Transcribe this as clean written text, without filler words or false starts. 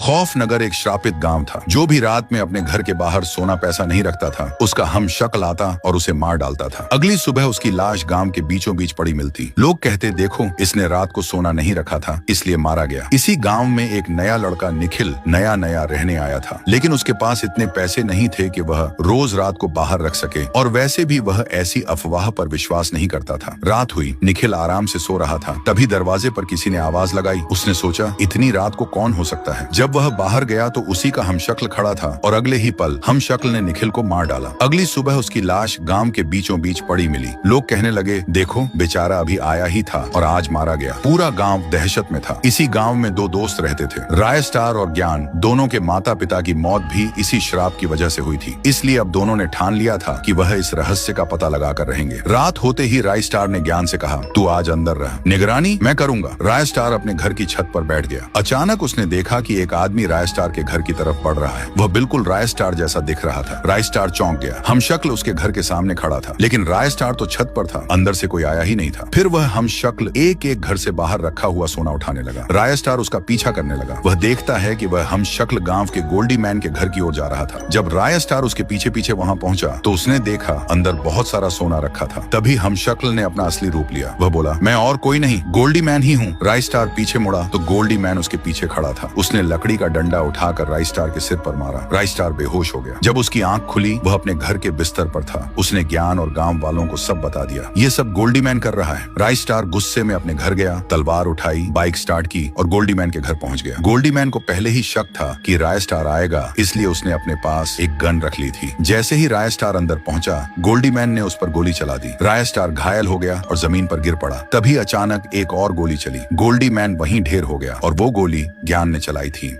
खौफनगर एक श्रापित गांव था। जो भी रात में अपने घर के बाहर सोना पैसा नहीं रखता था, उसका हम शक्ल आता और उसे मार डालता था। अगली सुबह उसकी लाश गांव के बीचों बीच पड़ी मिलती। लोग कहते, देखो इसने रात को सोना नहीं रखा था इसलिए मारा गया। इसी गांव में एक नया लड़का निखिल नया रहने आया था, लेकिन उसके पास इतने पैसे नहीं थे कि वह रोज रात को बाहर रख सके, और वैसे भी वह ऐसी अफवाह पर विश्वास नहीं करता था। रात हुई, निखिल आराम से सो रहा था, तभी दरवाजे पर किसी ने आवाज लगाई। उसने सोचा, इतनी रात को कौन हो सकता है। जब वह बाहर गया तो उसी का हमशक्ल खड़ा था, और अगले ही पल हमशक्ल ने निखिल को मार डाला। अगली सुबह उसकी लाश गांव के बीचों बीच पड़ी मिली। लोग कहने लगे, देखो बेचारा अभी आया ही था और आज मारा गया। पूरा गांव दहशत में था। इसी गांव में दो दोस्त रहते थे, राय स्टार और ज्ञान। दोनों के माता पिता की मौत भी इसी श्राप की वजह से हुई थी, इसलिए अब दोनों ने ठान लिया था कि वह इस रहस्य का पता लगाकर रहेंगे। रात होते ही राय स्टार ने ज्ञान से कहा, तू आज अंदर रह, निगरानी मैं करूंगा। राय स्टार अपने घर की छत पर बैठ गया। अचानक उसने देखा कि एक आदमी राय स्टार के घर की तरफ बढ़ रहा है। वह बिल्कुल राय स्टार जैसा दिख रहा था। राय स्टार चौंक गया। हमशक्ल उसके घर के सामने खड़ा था, लेकिन राय स्टार तो छत पर था, अंदर से कोई आया ही नहीं था। फिर वह हमशक्ल एक एक घर से बाहर रखा हुआ सोना उठाने लगा। राय स्टार उसका पीछा करने लगा। वह देखता है कि वह हमशक्ल गांव के गोल्डी मैन के घर की ओर जा रहा था। जब राय स्टार उसके पीछे पीछे वहां पहुंचा तो उसने देखा अंदर बहुत सारा सोना रखा था। तभी हमशक्ल ने अपना असली रूप लिया। वह बोला, मैं और कोई नहीं, गोल्डी मैन ही हूँ। राय स्टार पीछे मुड़ा तो गोल्डी मैन उसके पीछे खड़ा था। उसने लकड़ी का डंडा उठाकर राय स्टार के सिर पर मारा। राय स्टार बेहोश हो गया। जब उसकी आंख खुली, वह अपने घर के बिस्तर पर था। उसने ज्ञान और गांव वालों को सब बता दिया। ये सब गोल्डी मैन कर रहा है। राय स्टार गुस्से में अपने घर गया, तलवार उठाई, बाइक स्टार्ट की और गोल्डी मैन के घर पहुंच गया। गोल्डी मैन को पहले ही शक था कि राय स्टार आएगा, इसलिए उसने अपने पास एक गन रख ली थी। जैसे ही राय स्टार अंदर पहुंचा, गोल्डी मैन ने उस पर गोली चला दी। राय स्टार घायल हो गया और जमीन पर गिर पड़ा। तभी अचानक एक और गोली चली। गोल्डी मैन वहीं ढेर हो गया और वो गोली ज्ञान ने चलाई थी।